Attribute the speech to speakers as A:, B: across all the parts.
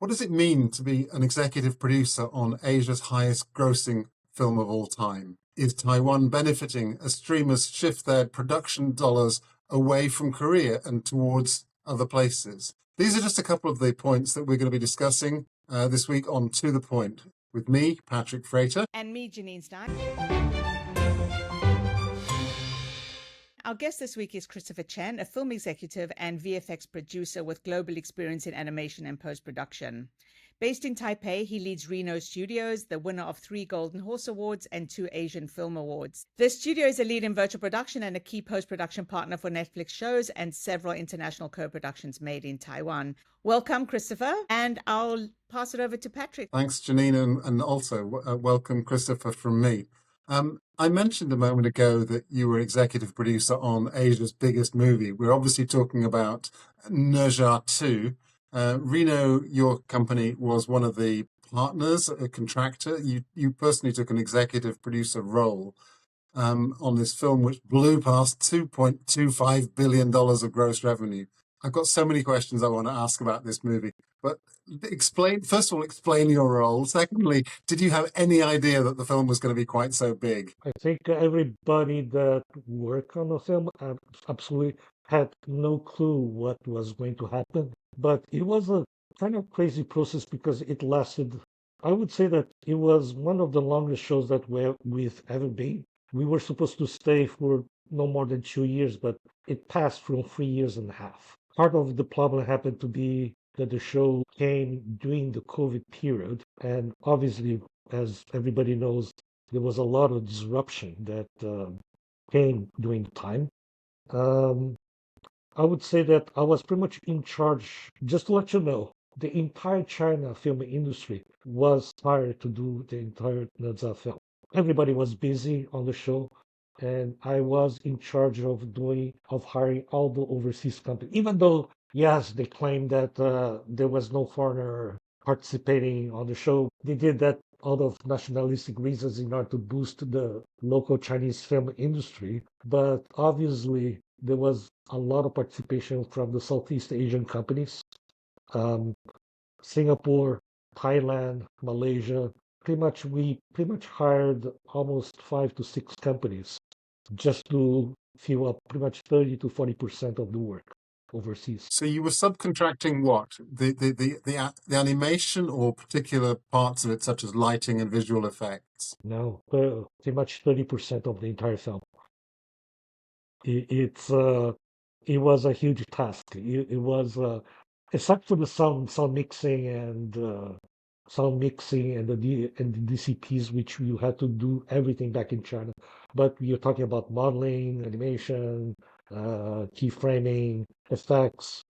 A: What does it mean to be an executive producer on Asia's highest grossing film of all time? Is Taiwan benefiting as streamers shift their production dollars away from Korea and towards other places? These are just a couple of the points that we're going to be discussing this week on To the Point with me, Patrick Frater.
B: And me, Janine Stein. Our guest this week is Christopher Chen, a film executive and VFX producer with global experience in animation and post-production. Based in Taipei, he leads Reno Studios, the winner of 3 Golden Horse Awards and 2 Asian Film Awards. The studio is a lead in virtual production and a key post-production partner for Netflix shows and several international co-productions made in Taiwan. Welcome, Christopher, and I'll pass it over to Patrick.
A: Thanks, Janine, and also welcome, Christopher, from me. I mentioned a moment ago that you were executive producer on Asia's biggest movie. We're obviously talking about Nezha 2. Reno, your company, was one of the partners, a contractor. You personally took an executive producer role on this film, which blew past $2.25 billion of gross revenue. I've got so many questions I want to ask about this movie, but first of all, explain your role. Secondly, did you have any idea that the film was going to be quite so big?
C: I think everybody that worked on the film absolutely had no clue what was going to happen. But it was a kind of crazy process because it lasted. I would say that it was one of the longest shows that we've ever been. We were supposed to stay for no more than 2 years, but it passed from 3 years and a half. Part of the problem happened to be that the show came during the COVID period. And obviously, as everybody knows, there was a lot of disruption that came during the time. I would say that I was pretty much in charge, just to let you know, the entire China film industry was hired to do the entire Nezha film. Everybody was busy on the show, and I was in charge of hiring all the overseas companies. Even though, yes, they claimed that there was no foreigner participating on the show, they did that out of nationalistic reasons in order to boost the local Chinese film industry. But obviously, there was a lot of participation from the Southeast Asian companies, Singapore, Thailand, Malaysia. We pretty much hired almost 5 to 6 companies just to fill up pretty much 30 to 40% of the work overseas.
A: So you were subcontracting what? The animation or particular parts of it, such as lighting and visual effects?
C: No, pretty much 30% of the entire film. It was a huge task. It was except for the sound mixing and the DCPs, which you had to do everything back in China. But you're talking about modeling, animation, keyframing, effects.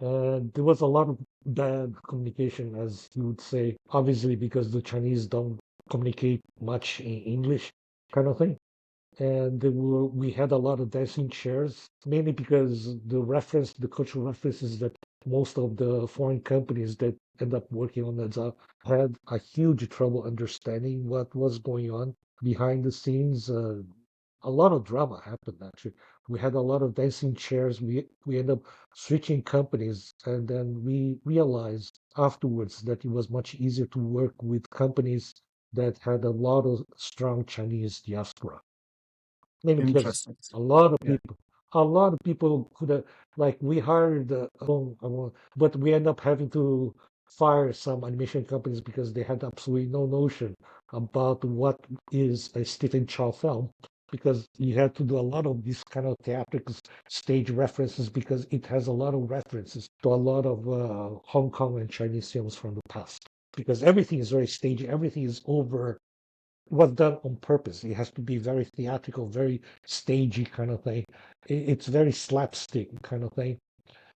C: There was a lot of bad communication, as you would say, obviously because the Chinese don't communicate much in English, kind of thing. And we had a lot of dancing chairs, mainly because the cultural references that most of the foreign companies that end up working on that had a huge trouble understanding what was going on behind the scenes. A lot of drama happened actually. We had a lot of dancing chairs. We ended up switching companies, and then we realized afterwards that it was much easier to work with companies that had a lot of strong Chinese diaspora. Maybe because
A: Interesting.
C: a lot of
A: Yeah.
C: people could have, like, we hired but we end up having to fire some animation companies because they had absolutely no notion about what is a Stephen Chow film, because you had to do a lot of these kind of theatrical stage references because it has a lot of references to a lot of Hong Kong and Chinese films from the past, because everything is very staged, everything is over, was done on purpose. It has to be very theatrical, very stagey kind of thing. It's very slapstick kind of thing.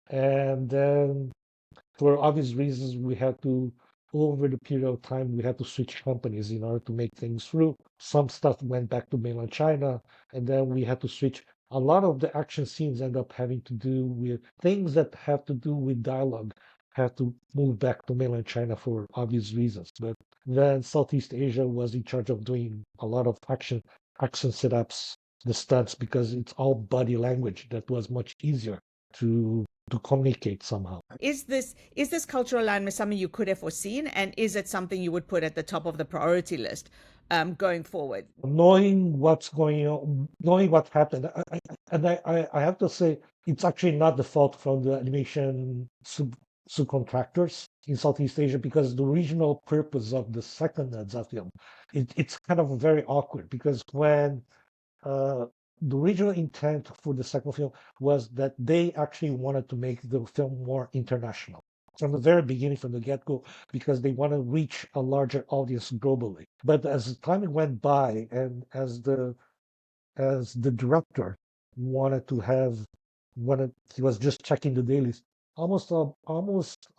C: And then, for obvious reasons, over the period of time, we had to switch companies in order to make things through. Some stuff went back to mainland China, and then we had to switch. A lot of the action scenes end up having to do with things that have to do with dialogue, had to move back to mainland China for obvious reasons. But then Southeast Asia was in charge of doing a lot of action setups, the stunts, because it's all body language. That was much easier to to communicate somehow.
B: Is this cultural alignment something you could have foreseen, and is it something you would put at the top of the priority list going forward?
C: Knowing what's going on, knowing what happened, I have to say it's actually not the fault from the animation subcontractors in Southeast Asia, because the original purpose of the second Nezha film, it's kind of very awkward, because when uh, the original intent for the second film was that they actually wanted to make the film more international from the very beginning, from the get-go, because they want to reach a larger audience globally. But as time went by, and as the director wanted to have wanted he was just checking the dailies, almost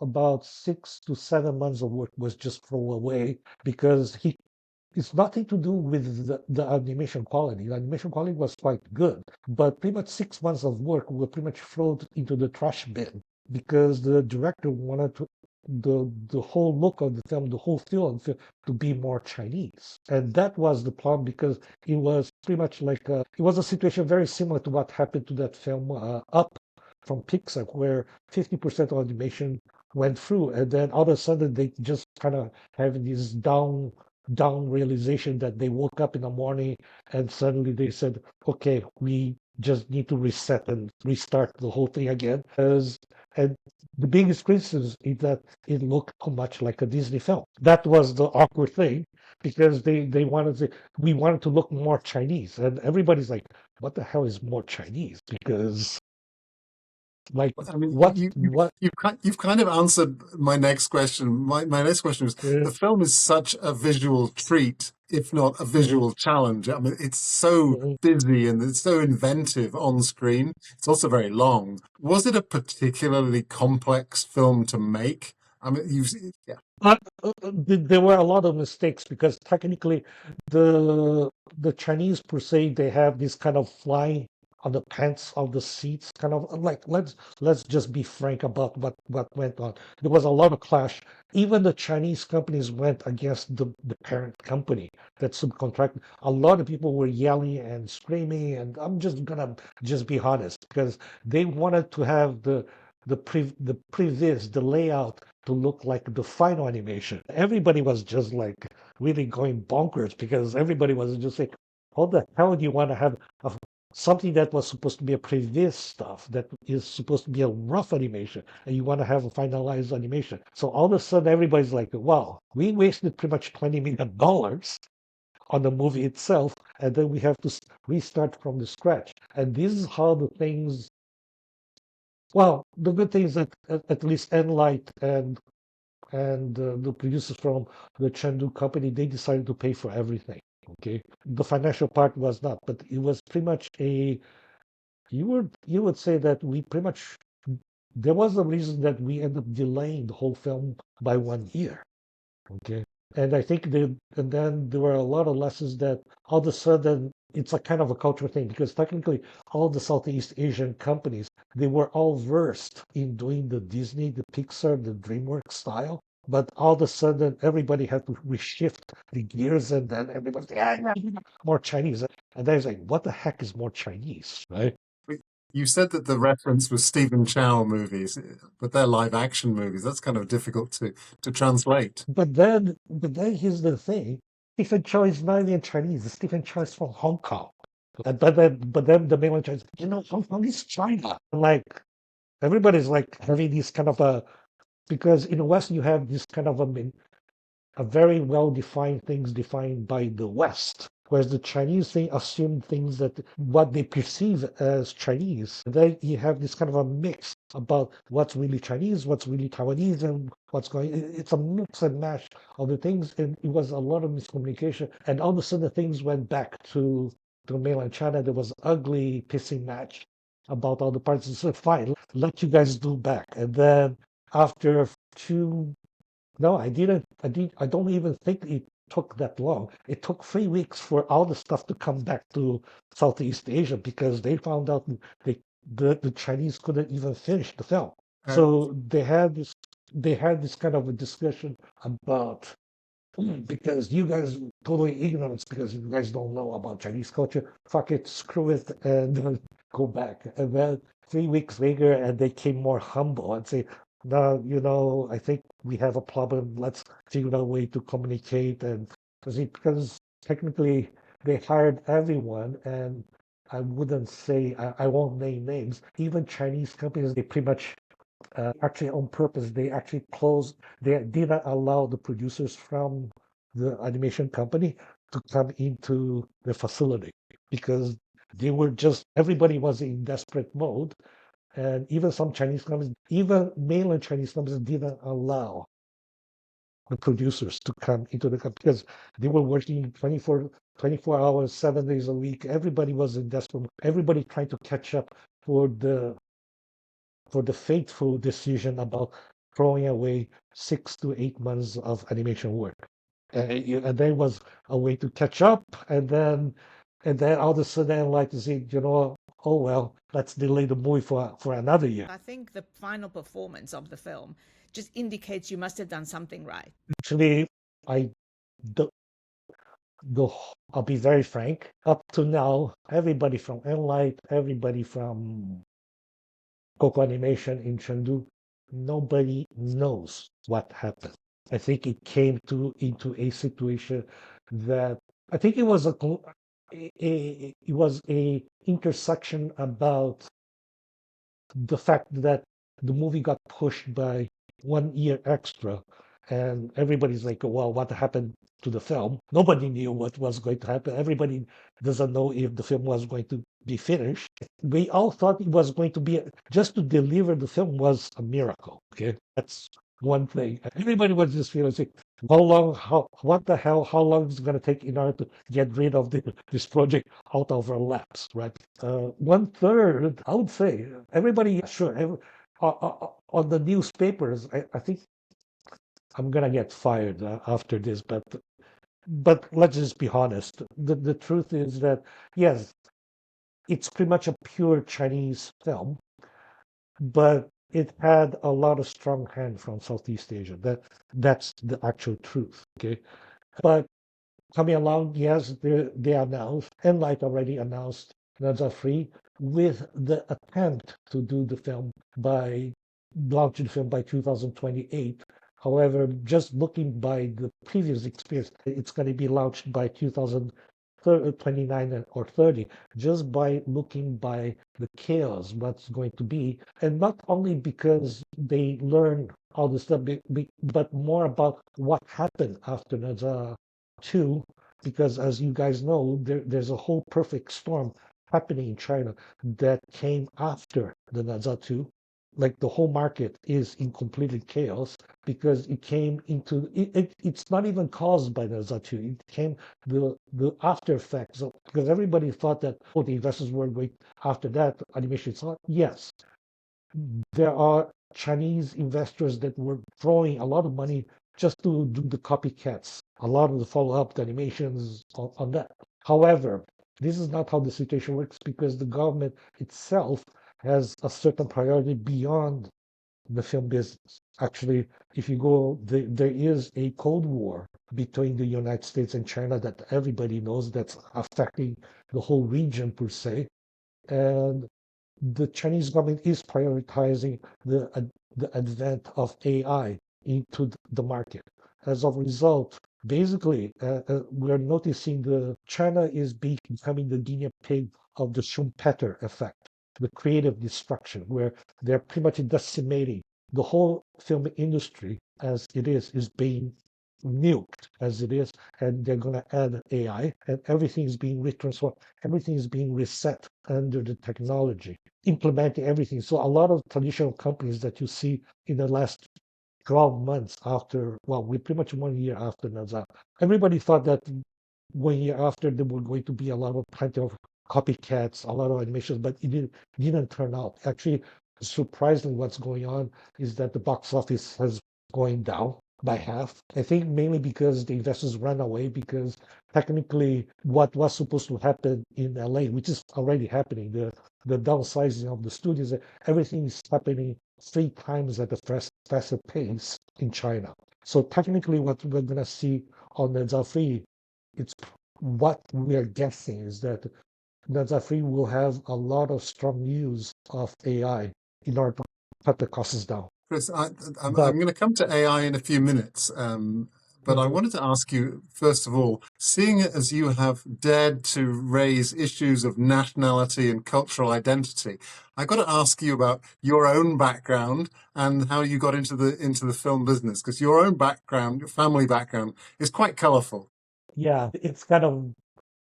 C: about 6 to 7 months of work was just thrown away, because he it's nothing to do with the animation quality. The animation quality was quite good, but pretty much 6 months of work were pretty much thrown into the trash bin, because the director wanted the whole look of the film, the whole feel of the film, to be more Chinese. And that was the problem, because it was pretty much like it was a situation very similar to what happened to that film Up from Pixar, where 50% of animation went through, and then all of a sudden they just kind of have this down realization that they woke up in the morning and suddenly they said, okay, we just need to reset and restart the whole thing again. And the biggest criticism is that it looked too much like a Disney film. That was the awkward thing, because they wanted to, we wanted to look more Chinese, and everybody's like, what the hell is more Chinese? Because like
A: I mean,
C: what
A: you've kind of answered my next question. My next question was,
C: uh,
A: the film is such a visual treat, if not a
C: mhm,
A: visual challenge. I mean, it's so
C: mhm.
A: busy and it's so inventive on screen. It's also very long. Was it a particularly complex film to make? I mean, yeah.
C: There were a lot of mistakes, because technically the the Chinese per se, they have this kind of fly on the pants of the seats, kind of like, let's just be frank about what went on. There was a lot of clash. Even the Chinese companies went against the parent company that subcontract. A lot of people were yelling and screaming, and I'm just gonna just be honest, because they wanted to have the previs, the layout, to look like the final animation. Everybody was just like really going bonkers, because everybody was just like, how the hell do you want to have a, something that was supposed to be a previous stuff, that is supposed to be a rough animation, and you want to have a finalized animation? So all of a sudden everybody's like, wow, we wasted pretty much $20 million on the movie itself, and then we have to restart from the scratch. And this is how the things, well, the good thing is that at least Enlight and the producers from the Chengdu company, they decided to pay for everything. Okay, the financial part was not, but it was pretty much a, you would say that we pretty much, there was a reason that we ended up delaying the whole film by 1 year. Okay. And I think and then there were a lot of lessons that all of a sudden it's a kind of a cultural thing, because technically all the Southeast Asian companies, they were all versed in doing the Disney, the Pixar, the DreamWorks style. But all of a sudden everybody had to reshift the gears, and then everybody's like, more Chinese. And then it's like, what the heck is more Chinese, right?
A: You said that the reference was Stephen Chow movies, but they're live action movies. That's kind of difficult to translate.
C: But then here's the thing. Stephen Chow is not even Chinese. Stephen Chow is from Hong Kong. But then the mainland Chinese, Hong Kong is China. Like everybody's like having these kind of because in the West you have this kind of a very well defined things defined by the West. Whereas the Chinese, they assume things that what they perceive as Chinese. And then you have this kind of a mix about what's really Chinese, what's really Taiwanese, and what's going. It's a mix and mash of the things, and it was a lot of miscommunication. And all of a sudden, things went back to mainland China. There was ugly pissing match about all the parts. So fine, let you guys do back. And then after two, no, I didn't. I don't even think it took that long. It took 3 weeks for all the stuff to come back to Southeast Asia, because they found out they, the Chinese couldn't even finish the film.
A: Uh,
C: So they had this kind of a discussion about, because you guys totally ignorant, because you guys don't know about Chinese culture. Fuck it, screw it, and go back. And then 3 weeks later, and they came more humble and say, "No, I think we have a problem. Let's figure out a way to communicate." And because technically they hired everyone, and I wouldn't say I won't name names. Even Chinese companies, they pretty much actually on purpose, they actually closed. They did not allow the producers from the animation company to come into the facility because they were just everybody was in desperate mode, and even some Chinese companies, even mainland Chinese companies, didn't allow the producers to come into the company because they were working 24 hours, 7 days a week. Everybody was in desperate. Everybody trying to catch up for the fateful decision about throwing away 6 to 8 months of animation work. And then was a way to catch up, and then all of a sudden, like to say, oh well, let's delay the movie for another year.
B: I think the final performance of the film just indicates you must have done something right.
C: Actually, I the, the I'll be very frank. Up to now, everybody from Enlight, everybody from Coco Animation in Chengdu, nobody knows what happened. I think it came into a situation that I think it was a intersection about the fact that the movie got pushed by 1 year extra, and everybody's like, well, what happened to the film? Nobody knew what was going to happen. Everybody doesn't know if the film was going to be finished. We all thought it was going to be just to deliver the film was a miracle. Okay, that's one thing. Everybody was just feeling like, what the hell, how long is it going to take in order to get rid of this project out of our laps, right? 1/3, I would say, everybody, sure, on the newspapers, I think I'm going to get fired after this, but let's just be honest. The truth is that, yes, it's pretty much a pure Chinese film, but it had a lot of strong hand from Southeast Asia. That's the actual truth. Okay, but coming along, yes, they announced, Enlight already announced Nezha Free with the attempt to do the film by launching the film by 2028. However, just looking by the previous experience, it's going to be launched by 2029 or 30, just by looking by the chaos, what's going to be. And not only because they learn all this stuff, but more about what happened after Nezha 2, because as you guys know, there's a whole perfect storm happening in China that came after the Nezha 2. Like the whole market is in complete chaos because it came into it's not even caused by the Nezha 2. It came the after effects because everybody thought that the investors were going after that animation. It's not. Yes, there are Chinese investors that were throwing a lot of money just to do the copycats, a lot of the follow-up animations on that. However, this is not how the situation works because the government itself has a certain priority beyond the film business. Actually, if you go, there is a Cold War between the United States and China that everybody knows that's affecting the whole region per se. And the Chinese government is prioritizing the advent of AI into the market. As a result, basically, we're noticing the China is becoming the guinea pig of the Schumpeter effect, the creative destruction, where they're pretty much decimating the whole film industry as it is being nuked as it is, and they're going to add AI, and everything is being retransformed, everything is being reset under the technology, implementing everything. So a lot of traditional companies that you see in the last 12 months after, well, we pretty much 1 year after Nazar, everybody thought that 1 year after there were going to be a lot of plenty of copycats, a lot of animations, but didn't turn out. Actually, surprisingly, what's going on is that the box office has going down by half. I think mainly because the investors ran away because technically what was supposed to happen in LA, which is already happening, the downsizing of the studios, everything is happening 3 times at a faster pace in China. So technically what we're going to see on the Zafri, it's what we are guessing is that Nezha will have a lot of strong use of AI in order to cut the costs down.
A: Chris, I'm
C: But
A: going to come to AI in a few minutes, but I
C: mhm,
A: wanted to ask you, first of all, seeing it as you have dared to raise issues of nationality and cultural identity, I got to ask you about your own background and how you got into the film business, because your own background, your family background, is quite colorful.
C: yeah,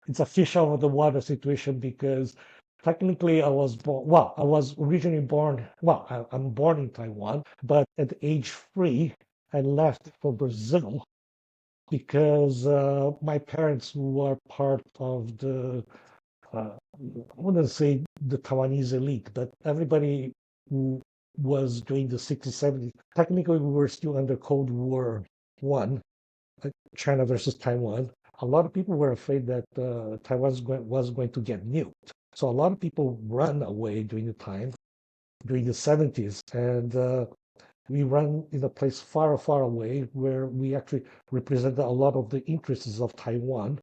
C: it's a fish out of the water situation because technically I was born, well, I was originally born, well, I'm born in Taiwan, but at age 3, I left for Brazil because my parents were part of I wouldn't say the Taiwanese elite, but everybody who was during the 60s, 70s. Technically, we were still under Cold War One, China versus Taiwan. A lot of people were afraid that was going to get nuked. So a lot of people ran away during the time, during the 70s. And we ran in a place far, far away where we actually represented a lot of the interests of Taiwan,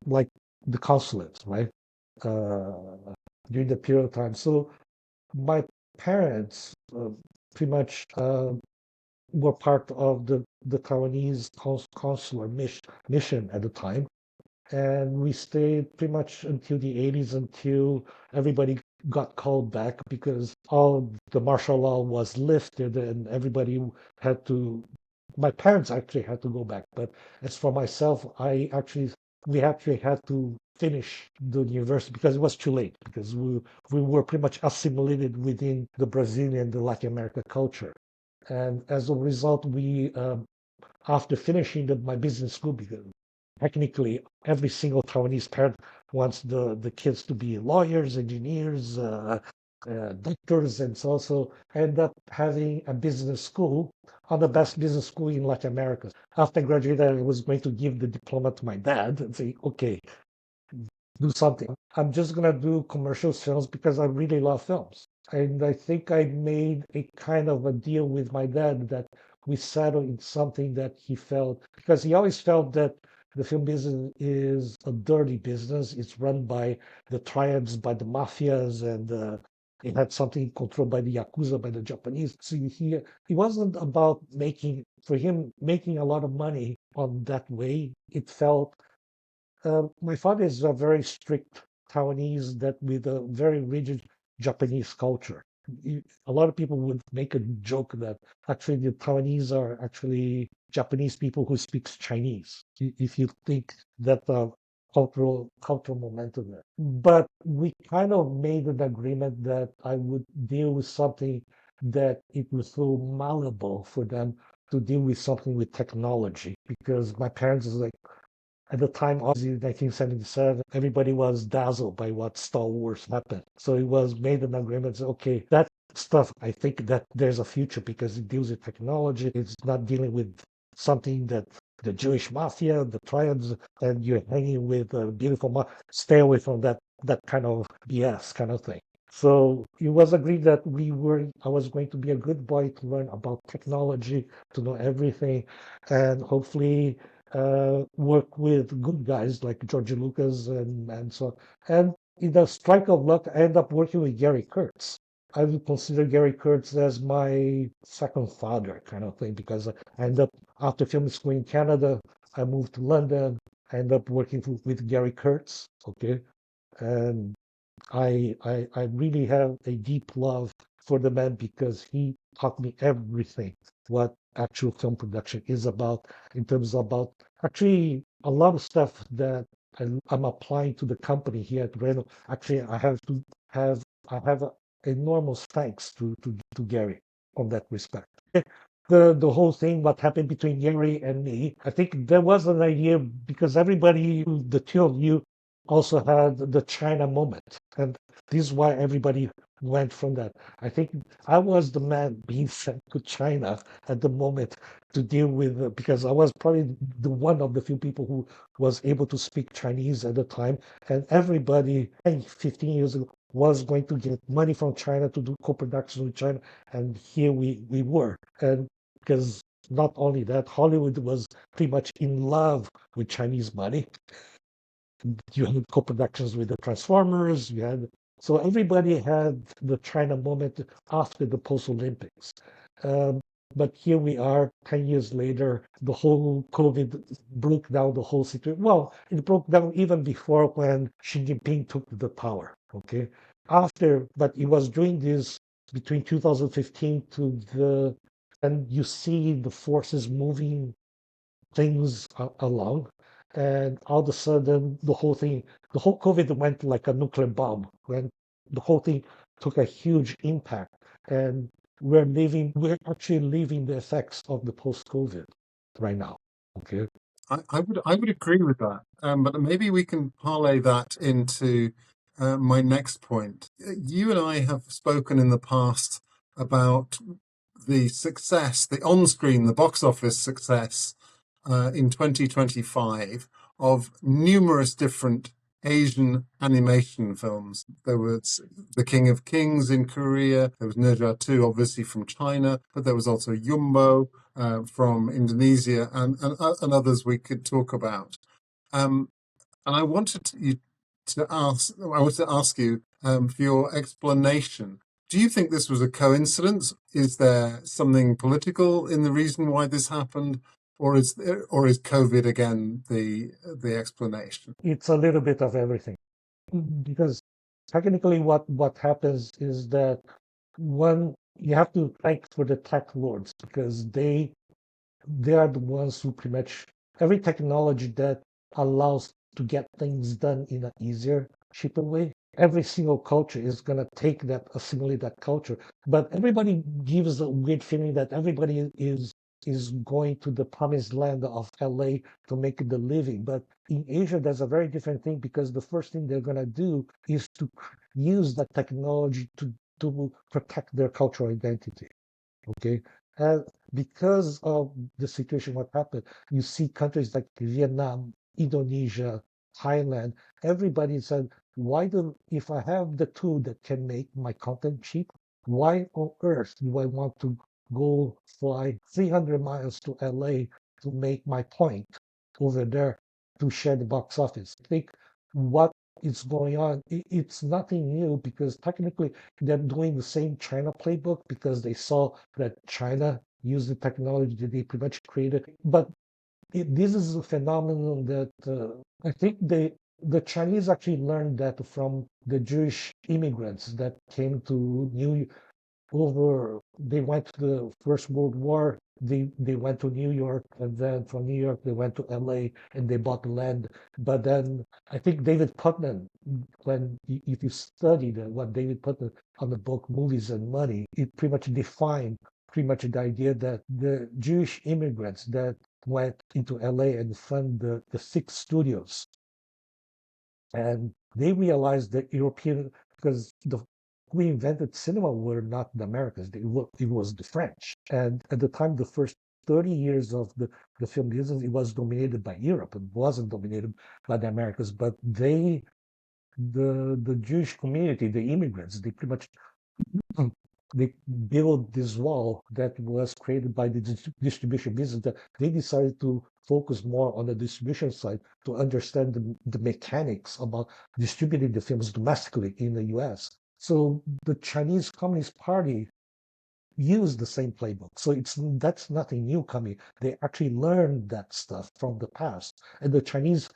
C: like the consulates, right? Uh, during the period of time. So my parents pretty much were part of the Taiwanese consular mission at the time. And we stayed pretty much until the 80s until everybody got called back because all the martial law was lifted and everybody had to, my parents actually had to go back. But as for myself, we actually had to finish the university because it was too late because we were pretty much assimilated within the Brazilian, the Latin America culture. And as a result, after finishing my business school, because technically every single Taiwanese parent wants the kids to be lawyers, engineers, doctors, and so on. So I ended up having a business school on the best business school in Latin America. After I graduated, I was going to give the diploma to my dad and say, okay, do something. I'm just gonna do commercial films because I really love films. And I think I made a kind of a deal with my dad that we settled in something that he felt because he always felt that the film business is a dirty business. It's run by the triads, by the mafias, and it had something controlled by the yakuza, by the Japanese. So he wasn't about making for him making a lot of money on that way. It felt my father is a very strict Taiwanese that with a very rigid Japanese culture. A lot of people would make a joke that actually the Taiwanese are actually Japanese people who speaks Chinese. If you think that the cultural momentum there. But we kind of made an agreement that I would deal with something that it was so malleable for them to deal with something with technology because my parents is like at the time, obviously, 1977, everybody was dazzled by what Star Wars happened. So it was made an agreement. So, okay, that stuff, I think that there's a future because it deals with technology. It's not dealing with something that the Jewish mafia, the triads, and you're hanging with a beautiful stay away from that kind of BS kind of thing. So it was agreed that I was going to be a good boy to learn about technology, to know everything, and hopefully work with good guys like George Lucas and so on. And in the strike of luck, I ended up working with Gary Kurtz. I would consider Gary Kurtz as my second father kind of thing because I ended up, after film school in Canada, I moved to London. I ended up working with Gary Kurtz, okay? And I really have a deep love for the man because he taught me everything what actual film production is about in terms about actually a lot of stuff that I'm applying to the company here at Reno. Actually, I have a enormous thanks to Gary on that respect. The whole thing, what happened between Gary and me, I think there was an idea because everybody, the two of you also had the China moment. And this is why everybody went from that. I think I was the man being sent to China at the moment to deal with, because I was probably the one of the few people who was able to speak Chinese at the time. And everybody, 15 years ago, was going to get money from China to do co-production with China. And here we were. And because not only that, Hollywood was pretty much in love with Chinese money. You had co-productions with the Transformers. So everybody had the China moment after the post-Olympics. Um, but here we are, 10 years later, the whole COVID broke down the whole situation. Well, it broke down even before when Xi Jinping took the power. Okay, but it was during this between 2015 to and you see the forces moving things along. And all of a sudden, the whole COVID went like a nuclear bomb when the whole thing took a huge impact. And we're actually living the effects of the post-COVID right now. Okay.
A: I would agree with that, but maybe we can parlay that into my next point. You and I have spoken in the past about the success, the on-screen, the box office success in 2025 of numerous different Asian animation films. There was The King of Kings in Korea. There was Nezha 2, obviously from China, but there was also Yumbo from Indonesia and others we could talk about. Um, and I wanted to ask you for your explanation. Do you think this was a coincidence? Is there something political in the reason why this happened, or is COVID again the explanation?
C: It's a little bit of everything because technically what happens is that one, you have to thank for the tech lords because they are the ones who pretty much every technology that allows to get things done in an easier, cheaper way. Every single culture is gonna take that, assimilate that culture. But everybody gives a weird feeling that everybody is going to the promised land of LA to make the living. But in Asia, there's a very different thing because the first thing they're gonna do is to use that technology to protect their cultural identity. Okay, and because of the situation, what happened, you see countries like Vietnam, Indonesia, Thailand, everybody said, why do, if I have the tool that can make my content cheap, why on earth do I want to go fly 300 miles to LA to make my point over there to share the box office? I think what is going on, it's nothing new because technically they're doing the same China playbook because they saw that China used the technology that they pretty much created. But this is a phenomenon that I think the Chinese actually learned that from the Jewish immigrants that came to New over. They went to the First World War. They went to New York, and then from New York they went to LA and they bought the land. But then I think David Putnam, when if you study what David Putnam on the book Movies and Money, it pretty much defined pretty much the idea that the Jewish immigrants that went into LA and funded the six studios, and they realized that European, because the who invented cinema were not the Americans, it was the French. And at the time, the first 30 years of the film business, it was dominated by Europe. It wasn't dominated by the Americans, but the Jewish community, the immigrants, they pretty much they built this wall that was created by the distribution business that they decided to focus more on the distribution side to understand the mechanics about distributing the films domestically in the US. So the Chinese Communist Party used the same playbook. So that's nothing new coming. They actually learned that stuff from the past. And the Chinese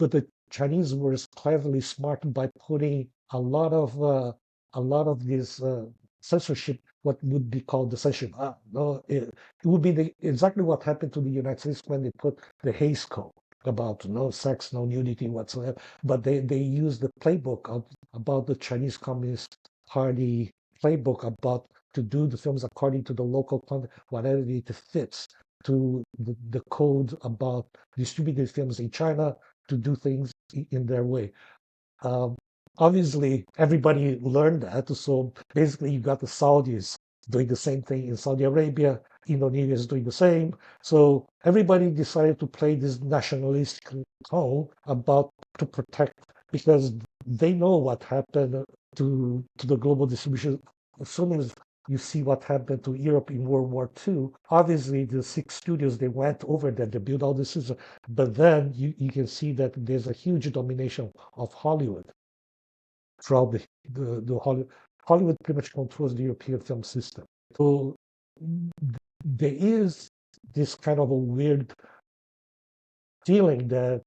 C: were cleverly smart by putting a lot of this censorship, what would be called the censorship. No, it would be exactly what happened to the United States when they put the Hays Code about no sex, no nudity whatsoever. But they used the playbook about the Chinese Communist Party playbook about to do the films according to the local content, whatever it fits to the code about distributed films in China to do things in their way. Um, Obviously, everybody learned that. So basically, you got the Saudis doing the same thing in Saudi Arabia. Indonesia is doing the same. So everybody decided to play this nationalistic tone about to protect because they know what happened to the global distribution as soon as You see what happened to Europe in World War II. Obviously, the six studios, they went over there, they built all the systems. But then you can see that there's a huge domination of Hollywood throughout the Hollywood. Hollywood pretty much controls the European film system. So there is this kind of a weird feeling that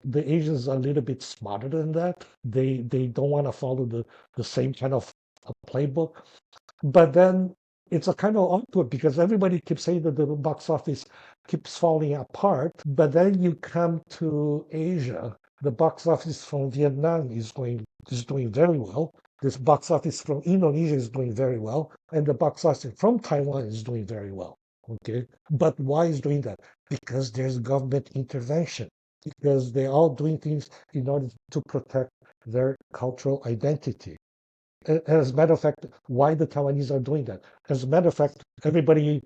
C: the Asians are a little bit smarter than that. They don't want to follow the same kind of a playbook. But then it's a kind of awkward because everybody keeps saying that the box office keeps falling apart. But then you come to Asia, the box office from Vietnam is doing very well. This box office from Indonesia is doing very well, and the box office from Taiwan is doing very well. Okay, but why is doing that? Because there's government intervention. Because they're all doing things in order to protect their cultural identity. As a matter of fact, why the Taiwanese are doing that? As a matter of fact, everybody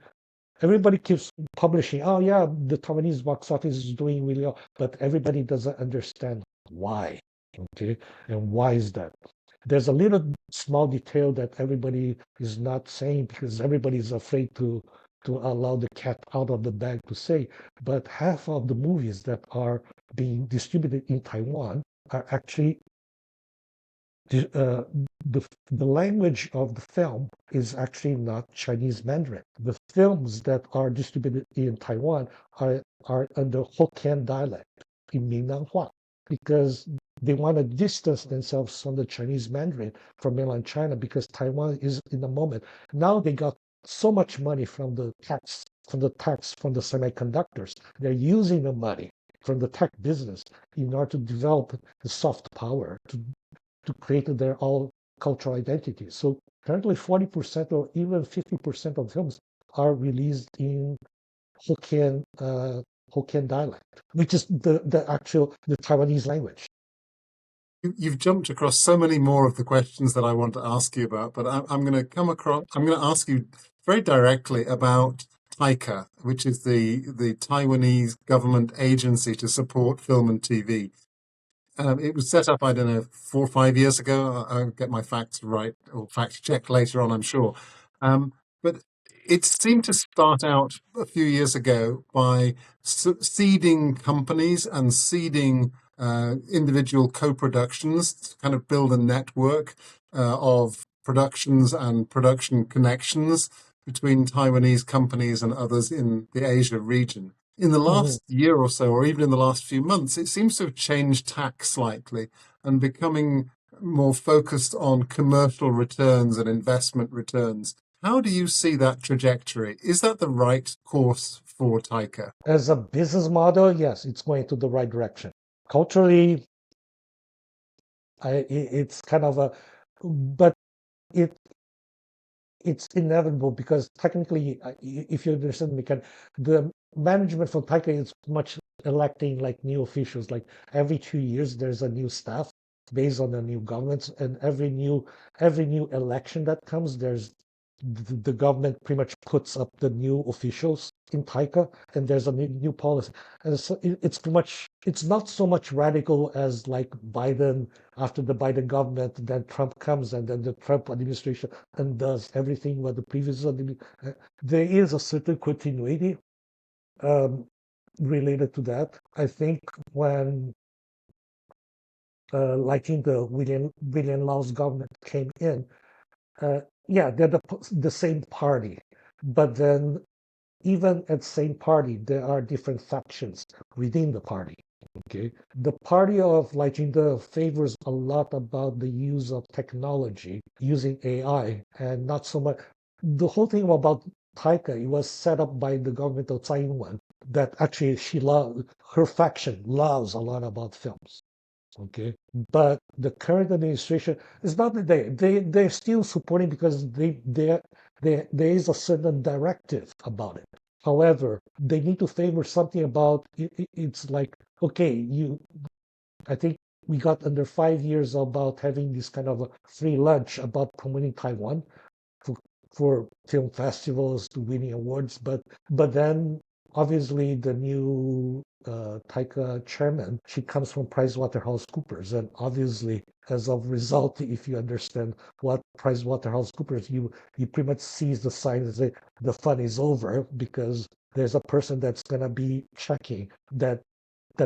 C: keeps publishing, oh yeah, the Taiwanese box office is doing really well, but everybody doesn't understand why. Okay, and why is that? There's a little small detail that everybody is not saying because everybody is afraid to allow the cat out of the bag to say. But half of the movies that are being distributed in Taiwan are actually the the language of the film is actually not Chinese Mandarin. The films that are distributed in Taiwan are under Hokkien dialect in Minanhua because they want to distance themselves from the Chinese Mandarin from mainland China because Taiwan is in the moment. Now they got so much money from the tax from the semiconductors. They're using the money from the tech business in order to develop the soft power to create their own cultural identity. So currently 40% or even 50% of films are released in Hokkien dialect, which is the Taiwanese language.
A: You've jumped across so many more of the questions that I want to ask you about, but I'm going to ask you very directly about TAICA, which is the Taiwanese government agency to support film and TV. It was set up, I don't know, 4 or 5 years ago. I'll get my facts right or fact check later on, I'm sure. But it seemed to start out a few years ago by seeding companies and seeding individual co-productions to kind of build a network of productions and production connections between Taiwanese companies and others in the Asia region. In the last year or so, or even in the last few months, it seems to have changed tack slightly and becoming more focused on commercial returns and investment returns. How do you see that trajectory? Is that the right course for TAICA?
C: As a business model, yes, it's going to the right direction. Culturally, it's kind of but it's inevitable because technically, if you understand the the management for Taika is much electing like new officials. Like every 2 years, there's a new staff based on the new governments, and every new election that comes, there's the government pretty much puts up the new officials in Taika, and there's a new policy. And so it's pretty much it's not so much radical as like Biden after the Biden government, then Trump comes, and then the Trump administration undoes everything what the previous there is a certain continuity related to that. I think when like in the William Lao's government came in, yeah, they're the same party, but then even at the same party, there are different factions within the party. Okay, the party of Lajinda favors a lot about the use of technology, using AI, and not so much. The whole thing about Taika, it was set up by the government of Taiwan that actually her faction loves a lot about films. Okay, but the current administration is not that they're still supporting because there is a certain directive about it. However, they need to favor something about it's like okay, I think we got under 5 years about having this kind of a free lunch about promoting Taiwan for, for film festivals to winning awards, but then obviously the new Taika chairman, she comes from PricewaterhouseCoopers, and obviously, as a result, if you understand what PricewaterhouseCoopers, you pretty much sees the sign that say the fun is over because there's a person that's gonna be checking that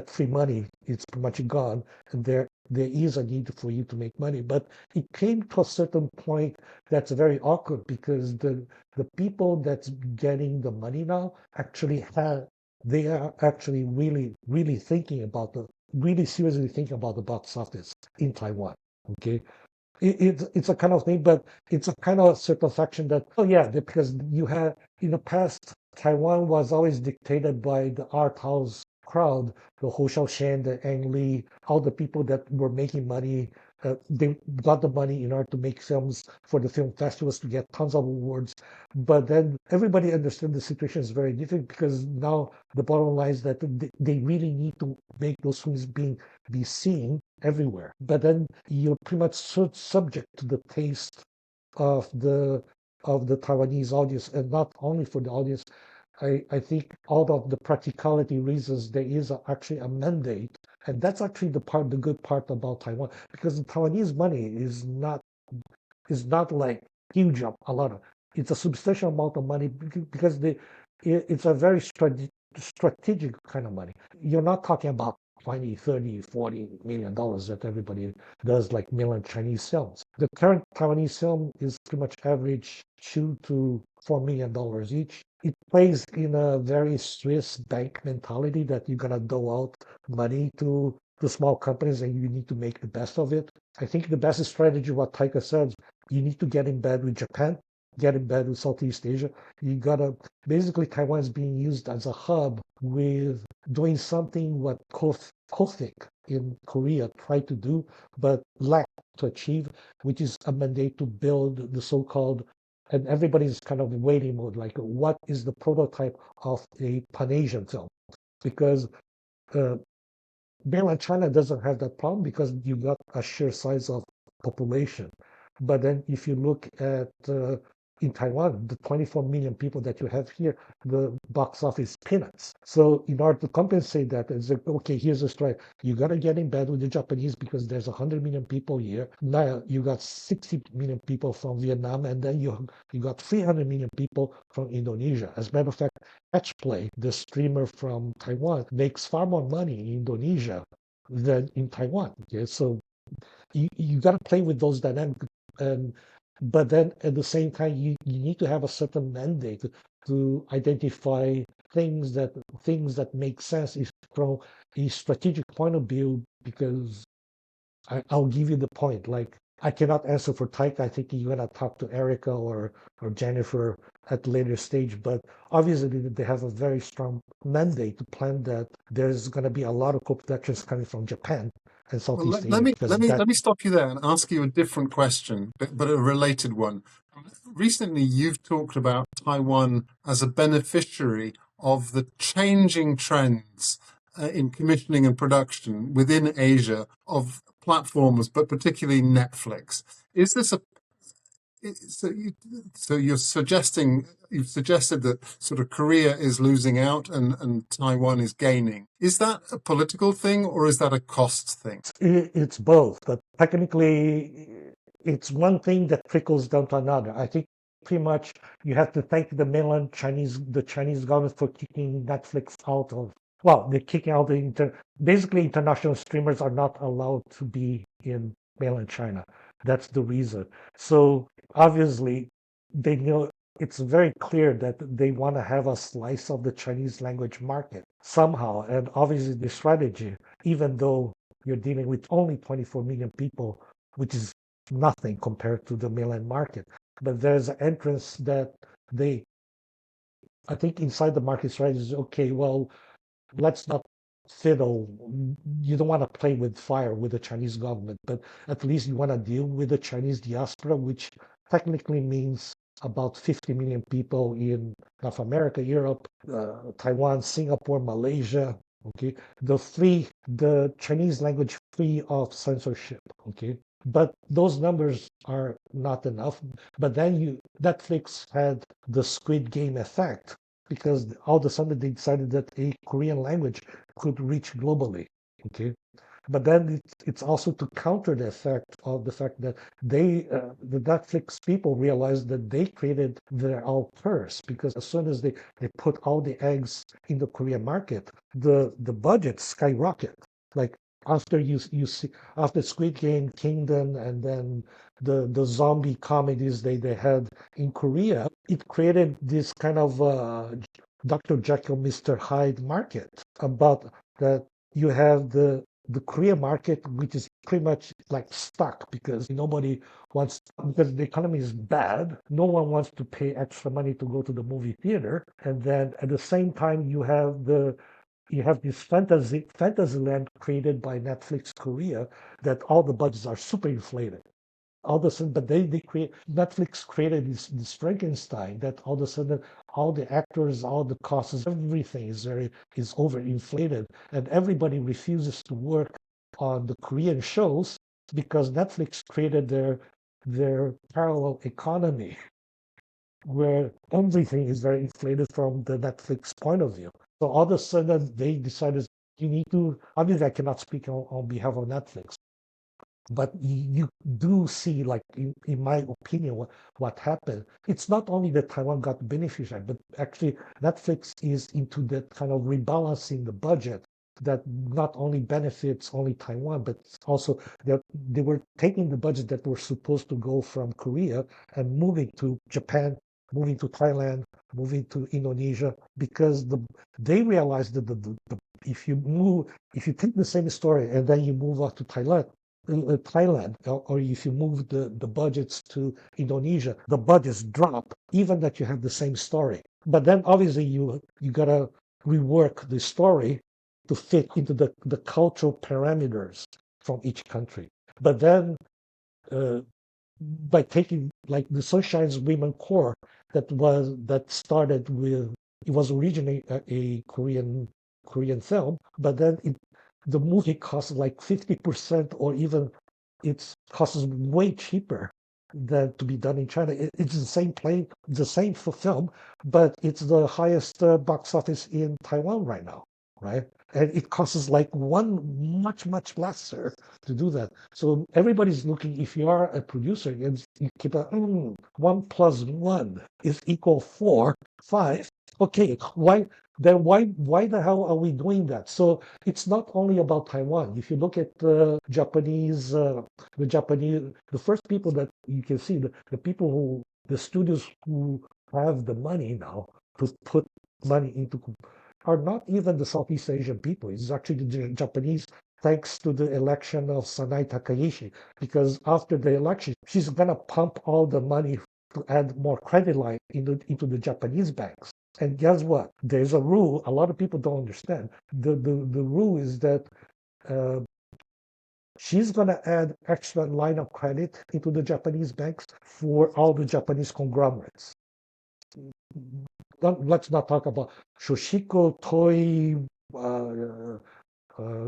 C: free money is pretty much gone, and there is a need for you to make money. But it came to a certain point that's very awkward because the people that's getting the money now actually have they are actually really thinking about the really seriously thinking about the box office in Taiwan. Okay, it's a kind of thing, but it's a kind of satisfaction that, oh yeah, because you had in the past, Taiwan was always dictated by the art house crowd, the Ho Xiaoshan, the Ang Lee, all the people that were making money. They got the money in order to make films for the film festivals to get tons of awards. But then everybody understood the situation is very different because now the bottom line is that they really need to make those films be seen everywhere. But then you're pretty much subject to the taste of the Taiwanese audience, and not only for the audience. I think out of the practicality reasons, there is actually a mandate, and that's actually the good part about Taiwan, because the Taiwanese money is not like huge a lot of. It's a substantial amount of money because it's a very strategic kind of money. You're not talking about 20, 30, 40 million dollars that everybody does like mainland Chinese films. The current Taiwanese film is pretty much average $2 to $4 million each. It plays in a very Swiss bank mentality that you're gonna dole out money to the small companies and you need to make the best of it. I think the best strategy, what Taika says, you need to get in bed with Japan, get in bed with Southeast Asia. You gotta basically Taiwan is being used as a hub with doing something what Kothic in Korea tried to do but lacked to achieve, which is a mandate to build the so-called, and everybody's kind of waiting mode, like what is the prototype of a Pan-Asian film? Because uh, mainland China doesn't have that problem because you got a sheer size of population. But then if you look at in Taiwan, the 24 million people that you have here, the box office peanuts. So in order to compensate that, it's like, okay, here's a strike. You got to get in bed with the Japanese because there's 100 million people here. Now you got 60 million people from Vietnam, and then you got 300 million people from Indonesia. As a matter of fact, Catch Play, the streamer from Taiwan, makes far more money in Indonesia than in Taiwan. Okay, so you got to play with those dynamics, and but then at the same time you need to have a certain mandate to identify things that make sense is from a strategic point of view, because I'll give you the point. Like, I cannot answer for Taika. I think you're gonna talk to Erica or Jennifer at a later stage. But obviously, they have a very strong mandate to plan that there's gonna be a lot of co-productions coming from Japan and
A: Well,
C: Southeast
A: let
C: Asia
A: me
C: because
A: let me
C: that
A: let me stop you there and ask you a different question, but a related one. Recently, you've talked about Taiwan as a beneficiary of the changing trends in commissioning and production within Asia of platforms, but particularly Netflix. Is this a so you've suggested that sort of Korea is losing out and Taiwan is gaining. Is that a political thing or is that a cost thing?
C: it's both, but technically it's one thing that trickles down to another. I think pretty much you have to thank the Chinese government for kicking Netflix out of, well, they're kicking out basically international streamers are not allowed to be in mainland China. That's the reason. So obviously they know it's very clear that they want to have a slice of the Chinese language market somehow. And obviously the strategy, even though you're dealing with only 24 million people, which is nothing compared to the mainland market. But there's an entrance that they, I think inside the market strategy is, okay, well, let's not fiddle. You don't want to play with fire with the Chinese government, but at least you want to deal with the Chinese diaspora, which technically means about 50 million people in North America, Europe, Taiwan, Singapore, Malaysia. Okay, the Chinese language free of censorship. Okay, but those numbers are not enough. But then Netflix had the Squid Game effect, because all of a sudden they decided that a Korean language could reach globally. Okay, but then it's also to counter the effect of the fact that the Netflix people realized that they created their own curse, because as soon as they put all the eggs in the Korean market, the budget skyrocket. Like after you see after Squid Game, Kingdom, and then the zombie comedies they had in Korea, it created this kind of Dr. Jekyll, Mr. Hyde market about that you have the Korean market, which is pretty much like stuck because nobody wants, because the economy is bad. No one wants to pay extra money to go to the movie theater. And then at the same time, you have this fantasy land created by Netflix Korea that all the budgets are super inflated. All of a sudden, but they create Netflix created this Frankenstein that all of a sudden all the actors, all the costs, everything is overinflated, and everybody refuses to work on the Korean shows because Netflix created their parallel economy where everything is very inflated from the Netflix point of view. So all of a sudden they decided you need to. Obviously, I cannot speak on behalf of Netflix, but you do see, like in my opinion, what happened. It's not only that Taiwan got beneficiary, but actually Netflix is into that kind of rebalancing the budget that not only benefits only Taiwan, but also that they were taking the budget that were supposed to go from Korea and moving to Japan, moving to Thailand, moving to Indonesia, because they realized that if you take the same story and then you move out to Thailand, or if you move the budgets to Indonesia, the budgets drop, even that you have the same story. But then obviously you gotta rework the story to fit into the cultural parameters from each country. But then by taking like the Sunshine's Women Core that started with, it was originally a Korean film, but then the movie costs like 50%, or even it costs way cheaper than to be done in China. It's the same plane, the same film, but it's the highest box office in Taiwan right now, right? And it costs like much lesser to do that. So everybody's looking. If you are a producer, and you keep a 1 + 1 is equal 4, 5. Okay, why the hell are we doing that? So it's not only about Taiwan. If you look at the first people that you can see, the studios who have the money now to put money into, are not even the Southeast Asian people. It's actually the Japanese, thanks to the election of Sanai Takaishi, because after the election, she's gonna pump all the money to add more credit line into the Japanese banks. And guess what? There's a rule a lot of people don't understand. The rule is that she's going to add extra line of credit into the Japanese banks for all the Japanese conglomerates. Let's not talk about Shoshiko, Toei,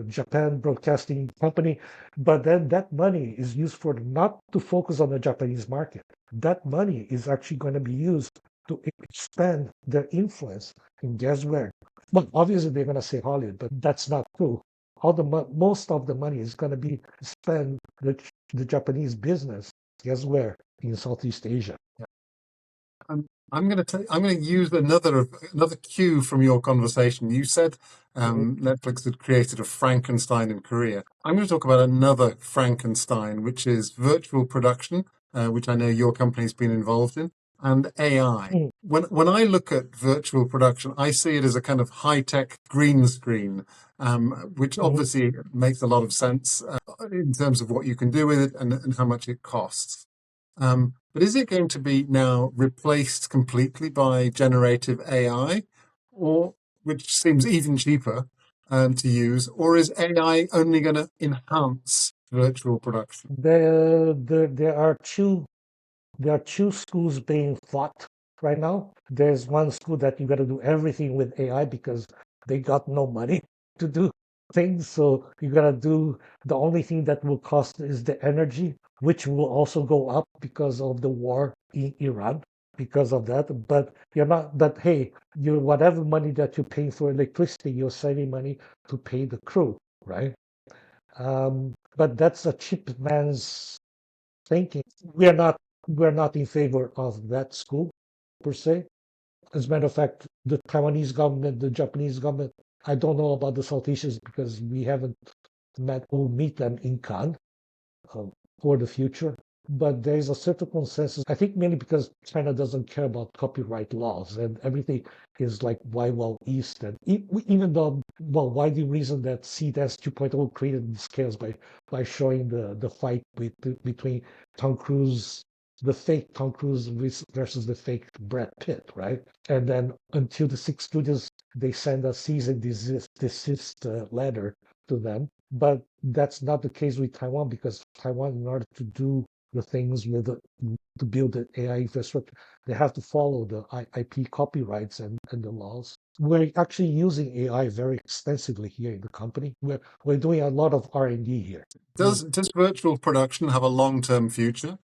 C: Japan Broadcasting Company, but then that money is used for not to focus on the Japanese market. That money is actually going to be used to expand their influence. And guess where? Well, obviously they're going to say Hollywood, but that's not true. Most of the money is going to be spent the Japanese business. Guess where? In Southeast Asia.
A: I'm going to use another cue from your conversation. You said Netflix had created a Frankenstein in Korea. I'm going to talk about another Frankenstein, which is virtual production, which I know your company's been involved in, and AI. When I look at virtual production, I see it as a kind of high-tech green screen, which obviously makes a lot of sense in terms of what you can do with it and how much it costs. But is it going to be now replaced completely by generative AI, or which seems even cheaper to use, or is AI only going to enhance virtual production?
C: There are two schools being fought right now. There's one school that you got to do everything with AI because they got no money to do things. So you got to do, the only thing that will cost is the energy, which will also go up because of the war in Iran. because of that. But you're not. But hey, you whatever money that you pay for electricity, you're saving money to pay the crew, right? But that's a cheap man's thinking. We're not in favor of that school per se. As a matter of fact, the Taiwanese government, the Japanese government, I don't know about the South Asians because we haven't met. We'll meet them in Cannes uh, for the future. But there is a certain consensus, I think mainly because China doesn't care about copyright laws and everything is like Wild East. And even though, well, why the reason that CDS 2.0 created this chaos by showing the fight between Tom Cruise, the fake Tom Cruise versus the fake Brad Pitt, right? And then until the six studios, they send a cease and desist letter to them. But that's not the case with Taiwan because Taiwan, in order to do the things to build the AI infrastructure, they have to follow the IP copyrights and the laws. We're actually using AI very extensively here in the company. We're doing a lot of R&D here.
A: Does virtual production have a long-term future,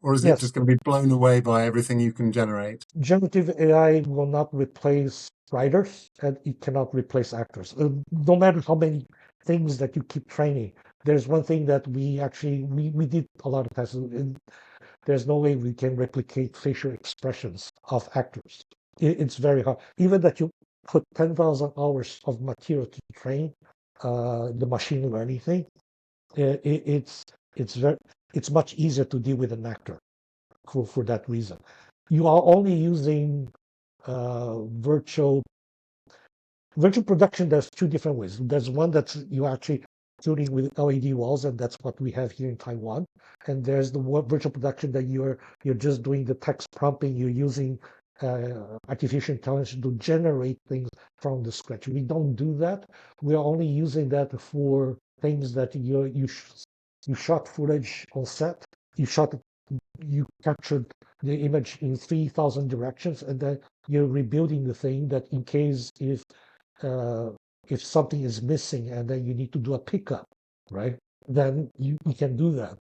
A: or is it
C: Yes,
A: just going to be blown away by everything you can generate?
C: generative AI will not replace writers and it cannot replace actors. No matter how many things that you keep training, there's one thing that we did a lot of tests. And there's no way we can replicate facial expressions of actors. It's very hard. Even that you put 10,000 hours of material to train the machine learning thing, it's very it's much easier to deal with an actor for that reason. You are only using virtual production. There's two different ways. There's one that's you actually shooting with LED walls, and that's what we have here in Taiwan. And there's the virtual production that you're just doing the text prompting. You're using artificial intelligence to generate things from the scratch. We don't do that. We're only using that for things that you shot footage on set. You captured the image in 3,000 directions, and then you're rebuilding the thing that in case if something is missing and then you need to do a pickup, right? Then you can do that.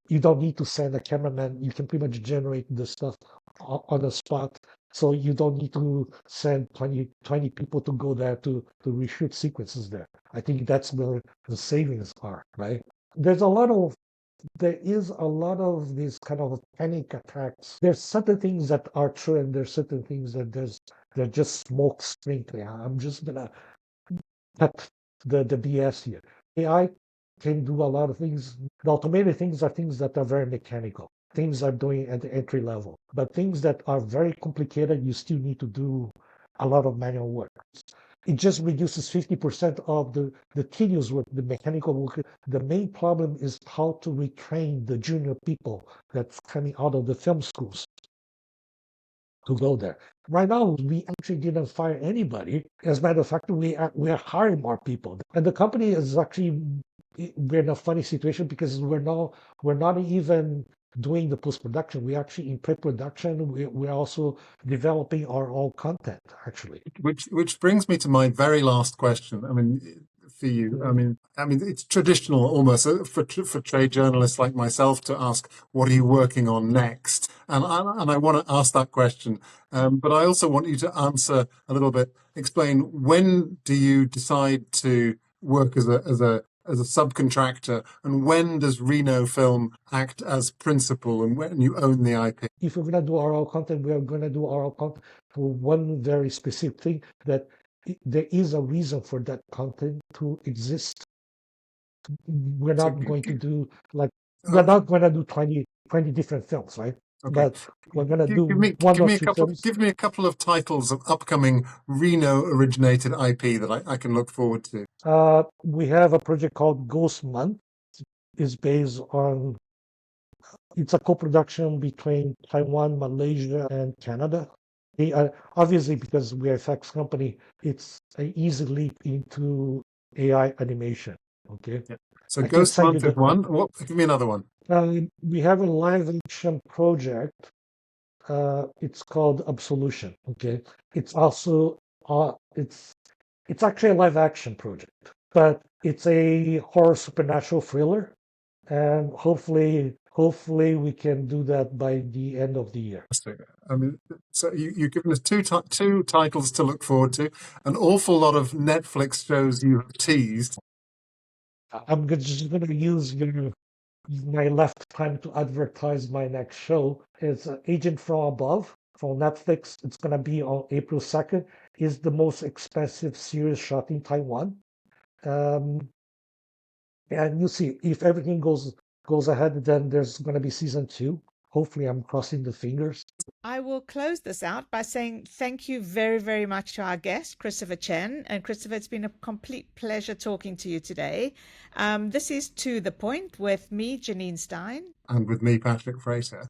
C: You don't need to send a cameraman. You can pretty much generate the stuff on the spot. So you don't need to send 20 people to go there to reshoot sequences there. I think that's where the savings are, right? There's a lot of there is a lot of these kind of panic attacks. There's certain things that are true, and there's certain things that they're just smoke screen. I'm just gonna cut the BS here. AI can do a lot of things. The automated things are things that are very mechanical. Things are doing at the entry level, but things that are very complicated, you still need to do a lot of manual work. It just reduces 50% of the tedious work, the mechanical work. The main problem is how to retrain the junior people that's coming out of the film schools to go there. Right now, we actually didn't fire anybody. As a matter of fact, we're hiring more people, and the company is actually we're in a funny situation because we're not even doing the post production. We're actually in pre production. We're also developing our own content actually.
A: Which brings me to my very last question. I mean, for you,
C: Mhm.
A: I mean, it's traditional almost for trade journalists like myself to ask, "What are you working on next?" And I want to ask that question, but I also want you to answer a little bit. Explain, when do you decide to work as a subcontractor, and when does Reno Film act as principal, and when you own the IP?
C: If we're going to do oral content, we are going to do oral content for one very specific thing that there is a reason for that content to exist. We're
A: So,
C: not going to do like, we're
A: uh,
C: not going to do 20 different films, right?
A: okay.
C: But we're going to
A: Give
C: do
A: me
C: one
A: give
C: or
A: me a
C: two
A: couple
C: films.
A: give me a couple of titles of upcoming Reno originated IP that I can look forward to.
C: We have a project called Ghost Month. It's based on, it's a co-production between Taiwan, Malaysia, and Canada. Obviously, because we're a FX company, it's an easy leap into AI animation. Okay,
A: Yeah. So
C: I can
A: Ghost
C: send you
A: Month is
C: the.
A: one. What? Give me another one.
C: We have a live action project. It's called Absolution. Okay, it's also it's actually a live action project, but it's a horror supernatural thriller, and hopefully hopefully we can do that by the end of the year.
A: I mean, so you've given us two titles to look forward to, an awful lot of Netflix shows you have teased.
C: I'm just going to use my left time to advertise my next show. It's Agent from Above from Netflix. It's going to be on April 2nd. It's the most expensive series shot in Taiwan. And you see, if everything goes ahead, then there's going to be season 2. Hopefully, I'm crossing the fingers.
B: I will close this out by saying thank you very, very much to our guest, Christopher Chen. And Christopher, it's been a complete pleasure talking to you today. This is To the Point with me, Janine Stein.
A: And with me, Patrick Frater.